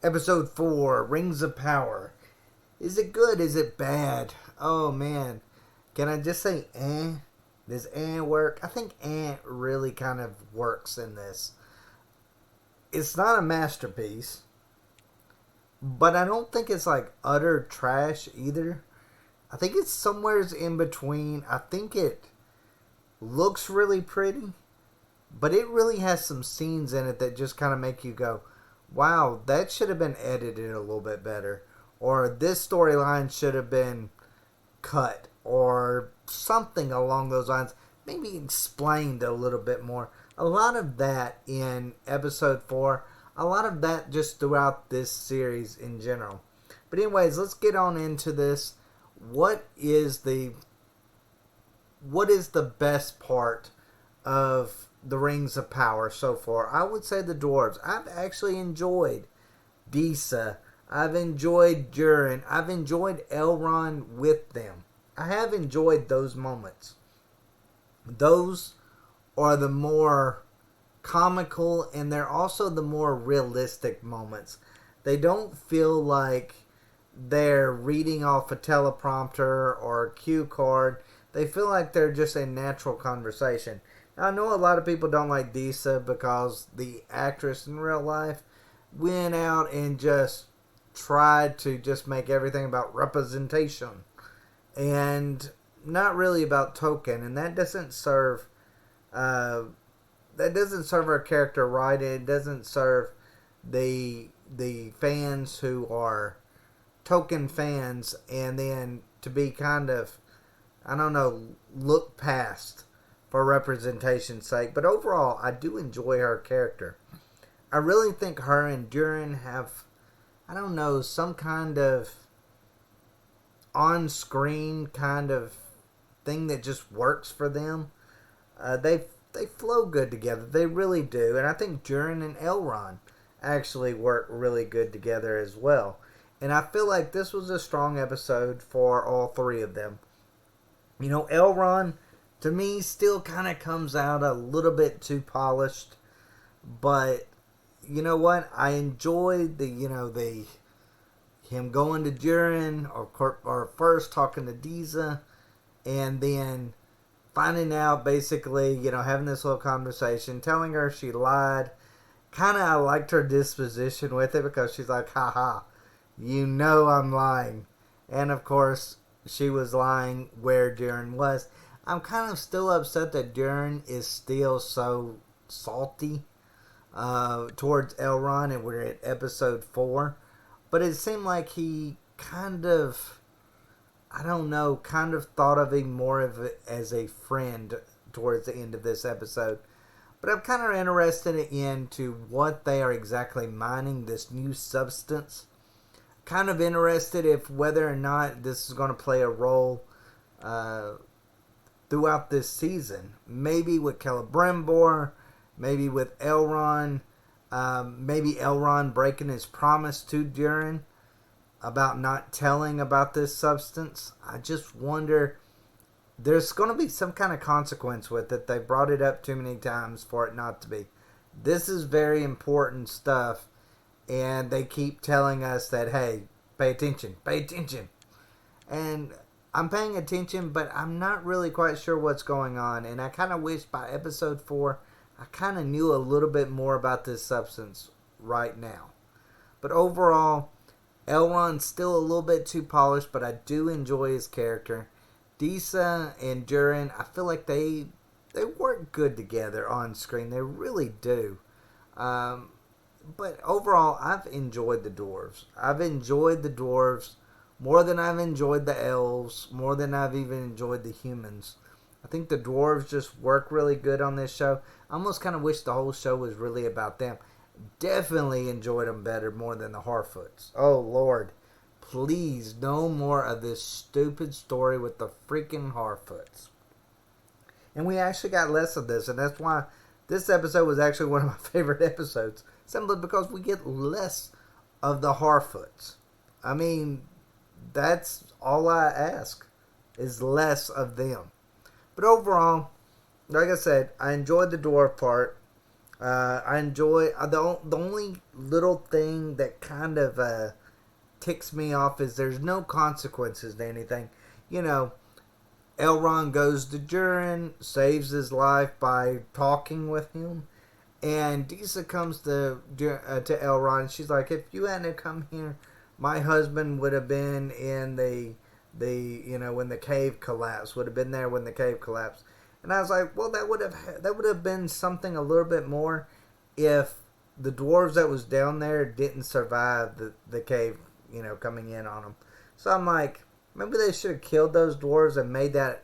Episode 4, Rings of Power. Is it good? Is it bad? Oh man. Can I just say eh? Does eh work? I think eh really kind of works in this. It's not a masterpiece, but I don't think it's like utter trash either. I think it's somewheres in between. I think it looks really pretty, but it really has some scenes in it that just kind of make you go, wow, that should have been edited a little bit better. Or this storyline should have been cut. Or something along those lines. Maybe explained a little bit more. A lot of that in episode 4. A lot of that just throughout this series in general. But anyways, let's get on into this. What is the best part of the Rings of Power so far? I would say the dwarves. I've actually enjoyed Disa. I've enjoyed Durin. I've enjoyed Elrond with them. I have enjoyed those moments. Those are the more comical, and they're also the more realistic moments. They don't feel like they're reading off a teleprompter or a cue card. They feel like they're just a natural conversation. Now, I know a lot of people don't like Disa because the actress in real life went out and just tried to just make everything about representation and not really about Tolkien, and that doesn't serve her character right. It doesn't serve the fans who are Tolkien fans, and then to be kind of, I don't know, look past for representation's sake. But overall, I do enjoy her character. I really think her and Durin have, I don't know, some kind of on-screen kind of thing that just works for them. They flow good together. They really do. And I think Durin and Elrond actually work really good together as well. And I feel like this was a strong episode for all three of them. You know, Elrond, to me, still kind of comes out a little bit too polished. But, you know what? I enjoyed him going to Durin, or first talking to Disa, and then finding out, basically, having this little conversation, telling her she lied. Kind of, I liked her disposition with it because she's like, haha, you know I'm lying. And of course, she was lying where Durin was. I'm kind of still upset that Durin is still so salty towards Elrond, and we're at episode 4. But it seemed like he kind of, I don't know, kind of thought of him more of as a friend towards the end of this episode. But I'm kind of interested into what they are exactly mining, this new substance. Kind of interested if whether or not this is going to play a role throughout this season. Maybe with Celebrimbor, maybe with Elrond. Maybe Elrond breaking his promise to Durin about not telling about this substance. I just wonder, there's going to be some kind of consequence with it. They brought it up too many times for it not to be. This is very important stuff, and they keep telling us that, hey, pay attention, pay attention. And I'm paying attention, but I'm not really quite sure what's going on, and I kind of wish by episode 4 I kind of knew a little bit more about this substance right now. But overall, Elrond's still a little bit too polished, but I do enjoy his character. Disa and Durin, I feel like they work good together on screen. They really do. But overall, I've enjoyed the dwarves. I've enjoyed the dwarves more than I've enjoyed the elves, more than I've even enjoyed the humans. I think the dwarves just work really good on this show. I almost kind of wish the whole show was really about them. Definitely enjoyed them better more than the Harfoots. Oh, Lord. Please, no more of this stupid story with the freaking Harfoots. And we actually got less of this, and that's why this episode was actually one of my favorite episodes. Simply because we get less of the Harfoots. I mean, that's all I ask, is less of them. But overall, like I said, I enjoyed the dwarf part. I enjoy the only little thing that kind of ticks me off is there's no consequences to anything. You know, Elrond goes to Durin, saves his life by talking with him, and Disa comes to Elrond. She's like, if you hadn't come here, my husband would have been in when the cave collapsed. Would have been there when the cave collapsed. And I was like, well, that would have been something a little bit more if the dwarves that was down there didn't survive the cave, coming in on them. So I'm like, maybe they should have killed those dwarves and made that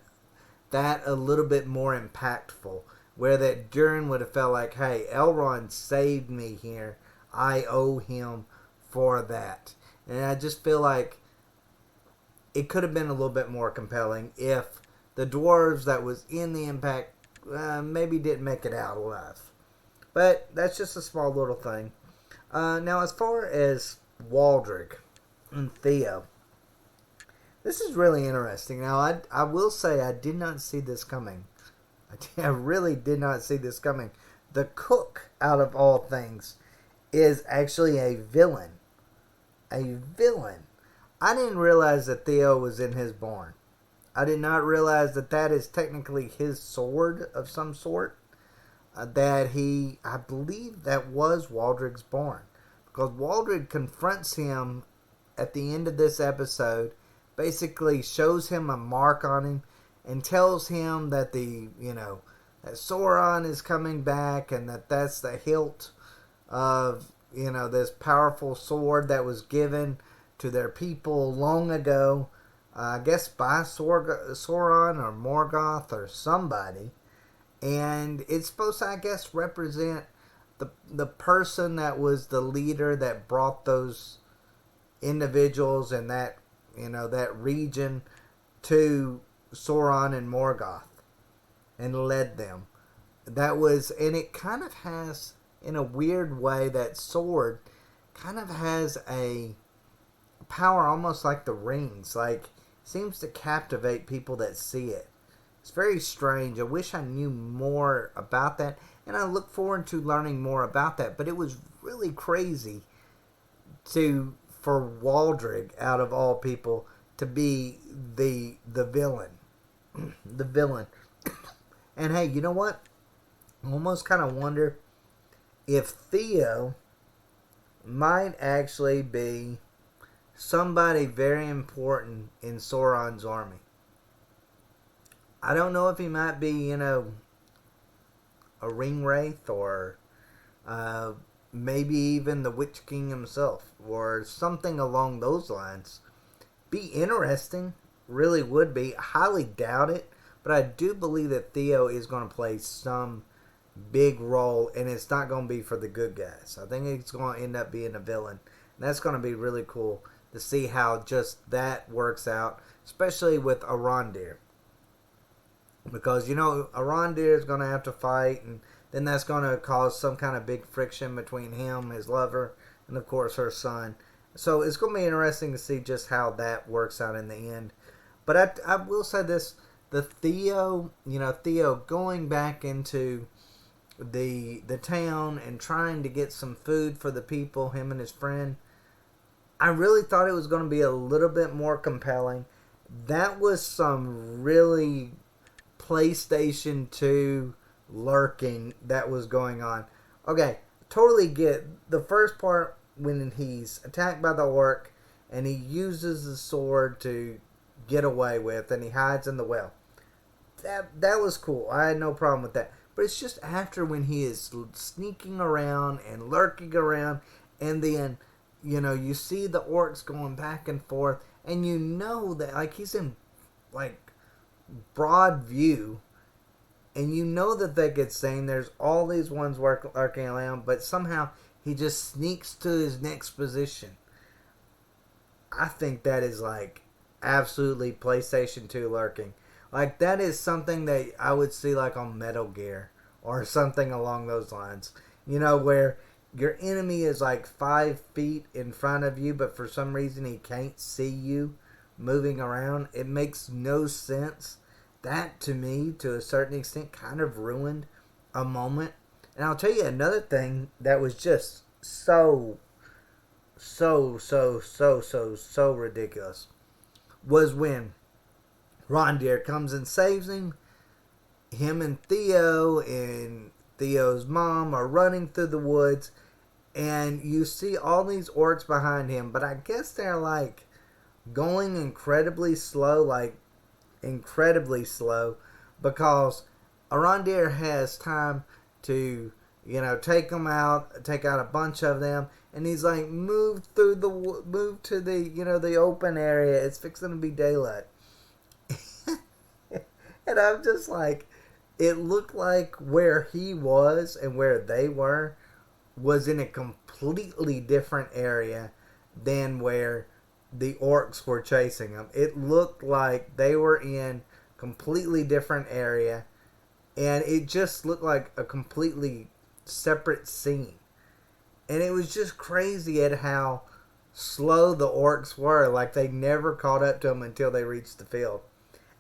a little bit more impactful, where that Durin would have felt like, hey, Elrond saved me here. I owe him for that. And I just feel like it could have been a little bit more compelling if the dwarves that was in the impact maybe didn't make it out alive. But that's just a small little thing. Now, as far as Waldrick and Theo, this is really interesting. Now, I will say I did not see this coming. I really did not see this coming. The cook, out of all things, is actually a villain. A villain. I didn't realize that Theo was in his barn. I did not realize that is technically his sword of some sort. I believe that was Waldrick's barn. Because Waldrick confronts him at the end of this episode, basically shows him a mark on him, and tells him that that Sauron is coming back, and that's the hilt of, this powerful sword that was given to their people long ago. I guess by Sauron or Morgoth or somebody. And it's supposed to, I guess, represent the person that was the leader that brought those individuals and that region to Sauron and Morgoth and led them. And it kind of has, in a weird way, that sword kind of has a power almost like the rings. Like, seems to captivate people that see it. It's very strange. I wish I knew more about that, and I look forward to learning more about that. But it was really crazy for Waldrick, out of all people, to be the villain. The villain. And hey, you know what? I almost kind of wonder if Theo might actually be somebody very important in Sauron's army. I don't know if he might be, a ring wraith, or maybe even the Witch King himself, or something along those lines. Be interesting. Really would be. I highly doubt it, but I do believe that Theo is going to play some big role, and it's not going to be for the good guys. I think it's going to end up being a villain. And that's going to be really cool to see how just that works out, especially with Arondir. Because, Arondir is going to have to fight, and then that's going to cause some kind of big friction between him, his lover, and of course her son. So it's going to be interesting to see just how that works out in the end. But I will say this, the Theo going back into the town and trying to get some food for the people, him and his friend, I really thought it was going to be a little bit more compelling. That was some really PlayStation 2 lurking that was going on. Okay, totally get the first part when he's attacked by the orc and he uses the sword to get away with, and he hides in the well. That was cool. I had no problem with that. But it's just after, when he is sneaking around and lurking around, and then you see the orcs going back and forth, and that he's in broad view, and that they get seen. There's all these ones lurking around, but somehow he just sneaks to his next position. I think that is absolutely PlayStation 2 lurking. That is something that I would see on Metal Gear or something along those lines. Where your enemy is 5 feet in front of you, but for some reason he can't see you moving around. It makes no sense. That, to me, to a certain extent, kind of ruined a moment. And I'll tell you another thing that was just so ridiculous was when Rondir comes and saves him. Him and Theo and Theo's mom are running through the woods, and you see all these orcs behind him, but I guess they're like going incredibly slow, because Arondir has time to, take them out, take out a bunch of them, and he's like, move to the open area. It's fixing to be daylight. And I'm just like, it looked like where he was and where they were was in a completely different area than where the orcs were chasing them. It looked like they were in completely different area, and it just looked like a completely separate scene. And it was just crazy at how slow the orcs were. Like, they never caught up to them until they reached the field.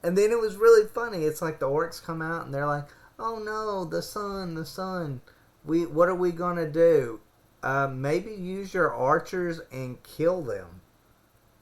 And then it was really funny. It's like the orcs come out and they're like, "Oh no, the sun. What are we gonna do? Maybe use your archers and kill them,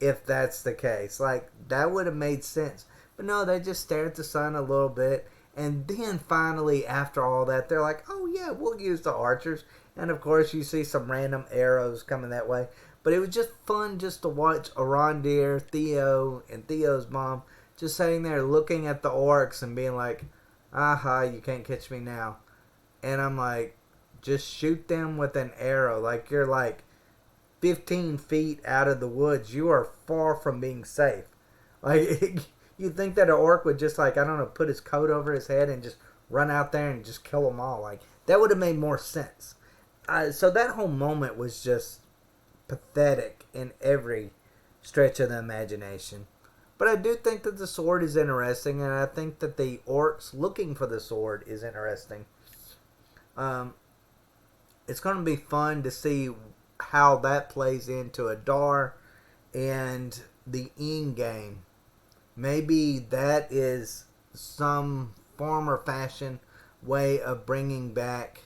if that's the case." Like, that would have made sense. But no, they just stare at the sun a little bit, and then finally, after all that, they're like, "Oh yeah, we'll use the archers." And of course, you see some random arrows coming that way. But it was just fun just to watch Arondir, Theo, and Theo's mom just sitting there looking at the orcs and being like, "Aha, you can't catch me now." And I'm like, just shoot them with an arrow. Like, you're like 15 feet out of the woods. You are far from being safe. Like, you'd think that an orc would just, like, I don't know, put his coat over his head and just run out there and just kill them all. Like, that would have made more sense. So that whole moment was just pathetic in every stretch of the imagination. But I do think that the sword is interesting, and I think that the orcs looking for the sword is interesting. It's going to be fun to see how that plays into Adar and the end game. Maybe that is some form or fashion way of bringing back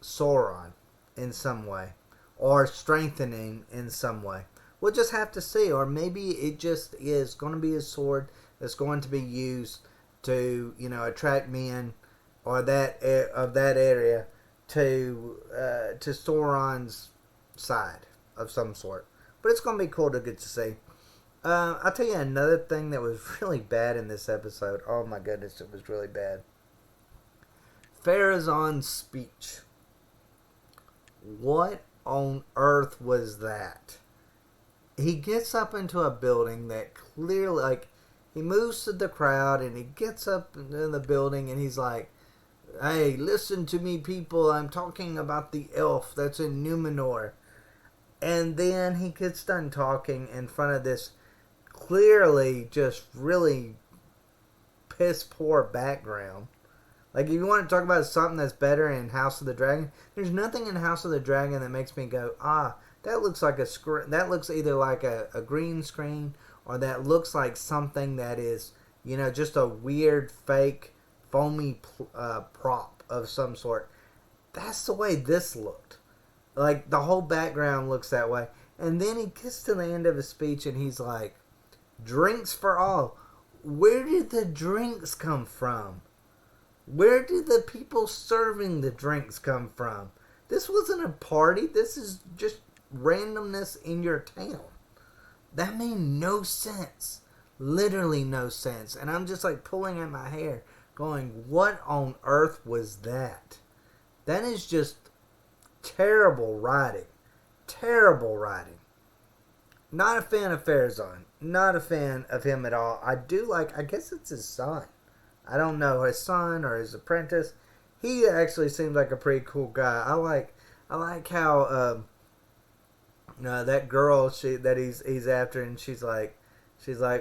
Sauron in some way, or strengthening in some way. We'll just have to see. Or maybe it just is going to be a sword that's going to be used to, attract men or that of that area to Sauron's side of some sort. But it's going to be cool to get to see. I'll tell you another thing that was really bad in this episode. Oh my goodness, it was really bad. Pharazôn's speech. What on earth was that? He gets up into a building that clearly, like, he moves to the crowd and he gets up in the building and he's like, "Hey, listen to me, people. I'm talking about the elf that's in Numenor." And then he gets done talking in front of this clearly just really piss poor background. Like, if you want to talk about something that's better in House of the Dragon, there's nothing in House of the Dragon that makes me go, that looks like that looks either like a green screen, or that looks like something that is, just a weird fake foamy prop of some sort. That's the way this looked. Like, the whole background looks that way. And then he gets to the end of his speech and he's like, "Drinks for all." Where did the drinks come from? Where did the people serving the drinks come from? This wasn't a party. This is just randomness in your town. That made no sense. Literally no sense. And I'm just like pulling at my hair going, what on earth was that? That is just terrible writing. Terrible writing. Not a fan of Pharazôn. Not a fan of him at all. I guess it's his son. I don't know, his son or his apprentice. He actually seems like a pretty cool guy. I like how that girl that he's after, and she's like,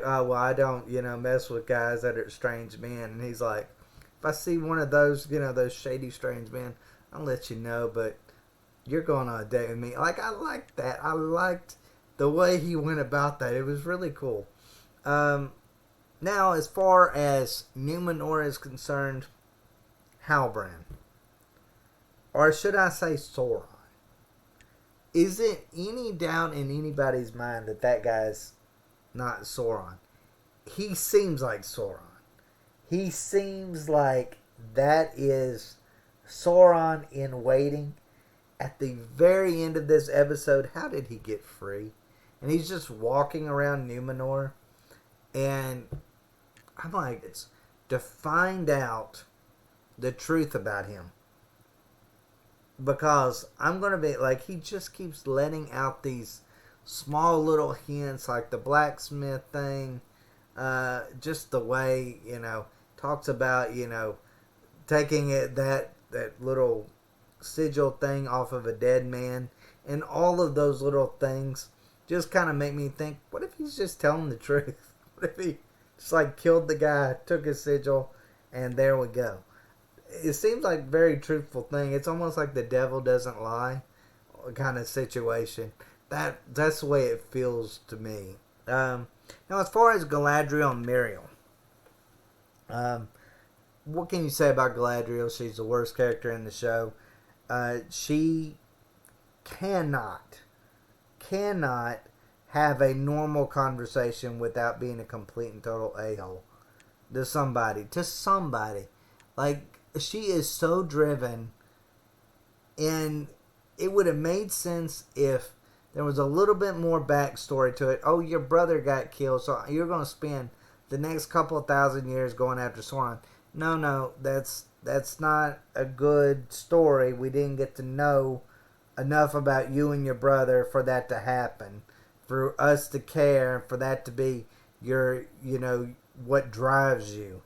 "Oh well, I don't mess with guys that are strange men." And he's like, "If I see one of those those shady strange men, I'll let you know. But you're going on a date with me." Like, I liked that. I liked the way he went about that. It was really cool. Now, as far as Numenor is concerned, Halbrand. or should I say Sauron? Is it any doubt in anybody's mind that that guy's not Sauron? He seems like Sauron. He seems like that is Sauron in waiting. At the very end of this episode, how did he get free? And he's just walking around Numenor. And I'm like, it's to find out the truth about him. Because I'm going to be like, he just keeps letting out these small little hints, like the blacksmith thing. Just the way, talks about, taking that little sigil thing off of a dead man. And all of those little things just kind of make me think, what if he's just telling the truth? What if he just like killed the guy, took his sigil, and there we go. It seems like a very truthful thing. It's almost like the devil doesn't lie kind of situation. That's the way it feels to me. Now, as far as Galadriel and Muriel, what can you say about Galadriel? She's the worst character in the show. She cannot have a normal conversation without being a complete and total a-hole to somebody. Like, she is so driven, and it would have made sense if there was a little bit more backstory to it. Oh, your brother got killed, so you're going to spend the next couple of thousand years going after Sauron. No, that's not a good story. We didn't get to know enough about you and your brother for that to happen. For us to care, for that to be your, what drives you.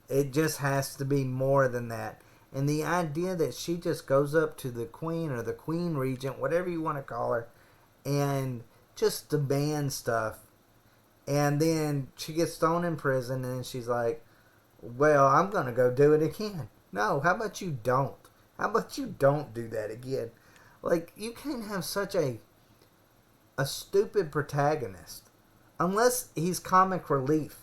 It just has to be more than that. And the idea that she just goes up to the queen or the queen regent, whatever you want to call her, and just demands stuff. And then she gets thrown in prison and she's like, well, I'm going to go do it again. No, how about you don't? How about you don't do that again? Like, you can't have such a stupid protagonist. Unless he's comic relief.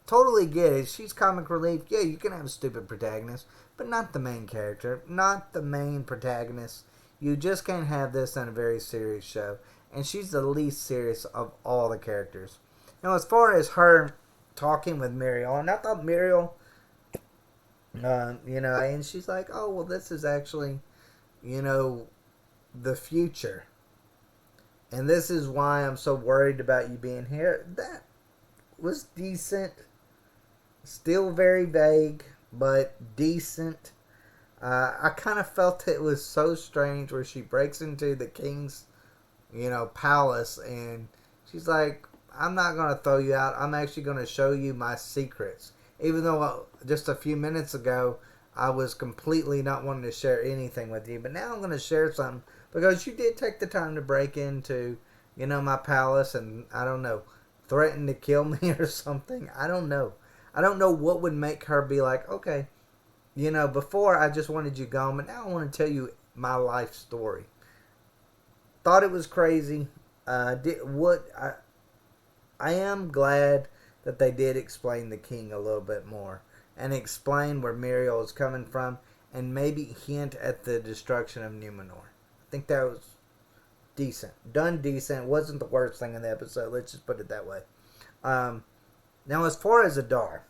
Totally get it. She's comic relief. Yeah, you can have a stupid protagonist, but not the main character. Not the main protagonist. You just can't have this on a very serious show. And she's the least serious of all the characters. Now, as far as her talking with Muriel, and I thought Muriel, and she's like, oh, well, this is actually, the future. And this is why I'm so worried about you being here. That was decent. Still very vague, but decent. I kind of felt it was so strange where she breaks into the king's, palace, and she's like, I'm not going to throw you out. I'm actually going to show you my secrets. Even though just a few minutes ago, I was completely not wanting to share anything with you. But now I'm going to share something because you did take the time to break into, my palace and, I don't know, threaten to kill me or something. I don't know. I don't know what would make her be like, okay, before I just wanted you gone, but now I want to tell you my life story. Thought it was crazy. I am glad that they did explain the king a little bit more and explain where Muriel is coming from and maybe hint at the destruction of Numenor. I think that was decent. Done decent. Wasn't the worst thing in the episode. Let's just put it that way. Now, as far as Adar,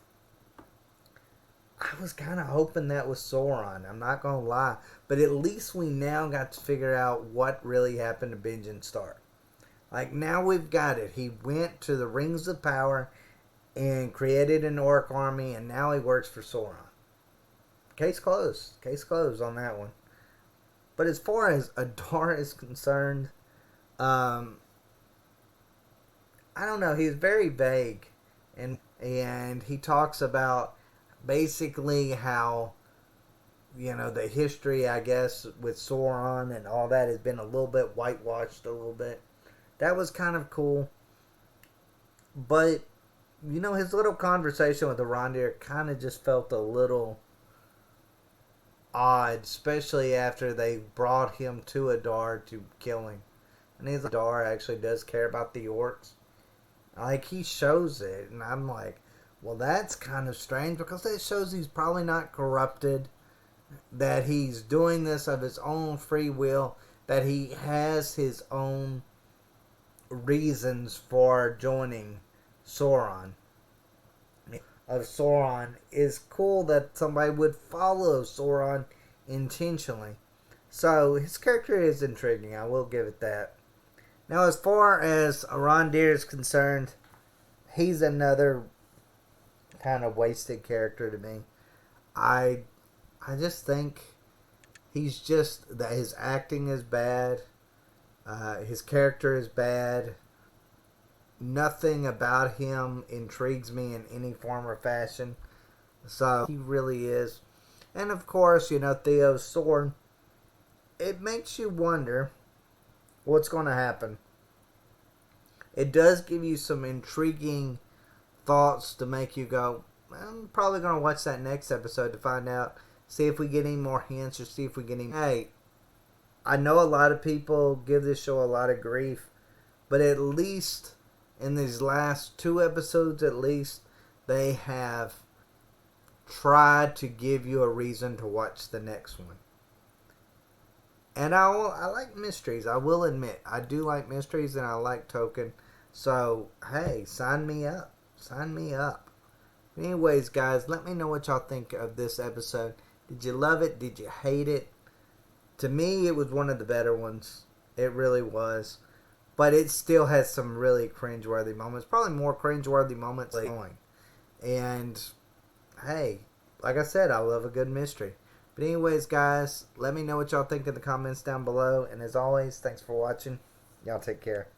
I was kind of hoping that was Sauron. I'm not going to lie. But at least we now got to figure out what really happened to Benjen Stark. Like, now we've got it. He went to the Rings of Power and created an orc army, and now he works for Sauron. Case closed. Case closed on that one. But as far as Adar is concerned, I don't know. He's very vague. And he talks about basically how, the history, I guess, with Sauron and all that has been a little bit whitewashed a little bit. That was kind of cool. But, his little conversation with Arondir kind of just felt a little odd, especially after they brought him to Adar to kill him. And Adar actually does care about the orcs. Like, he shows it, and I'm like, well, that's kind of strange, because that shows he's probably not corrupted. that he's doing this of his own free will, that he has his own reasons for joining Sauron. Of Sauron is cool that somebody would follow Sauron intentionally. So his character is intriguing. I will give it that. Now, as far as Arondir is concerned, he's another kind of wasted character to me. I just think he's just that his acting is bad. His character is bad. Nothing about him intrigues me in any form or fashion. So he really is. And of course, Theo's sword. It makes you wonder what's going to happen. It does give you some intriguing thoughts to make you go, I'm probably going to watch that next episode to find out. See if we get any more hints or see if we get any... Hey, I know a lot of people give this show a lot of grief, but at least in these last 2 episodes, at least, they have tried to give you a reason to watch the next one. And I like mysteries, I will admit. I do like mysteries and I like Tolkien. So, hey, sign me up. Sign me up. Anyways, guys, let me know what y'all think of this episode. Did you love it? Did you hate it? To me, it was one of the better ones. It really was. But it still has some really cringeworthy moments. Probably more cringeworthy moments going. And, hey, like I said, I love a good mystery. But anyways, guys, let me know what y'all think in the comments down below. And as always, thanks for watching. Y'all take care.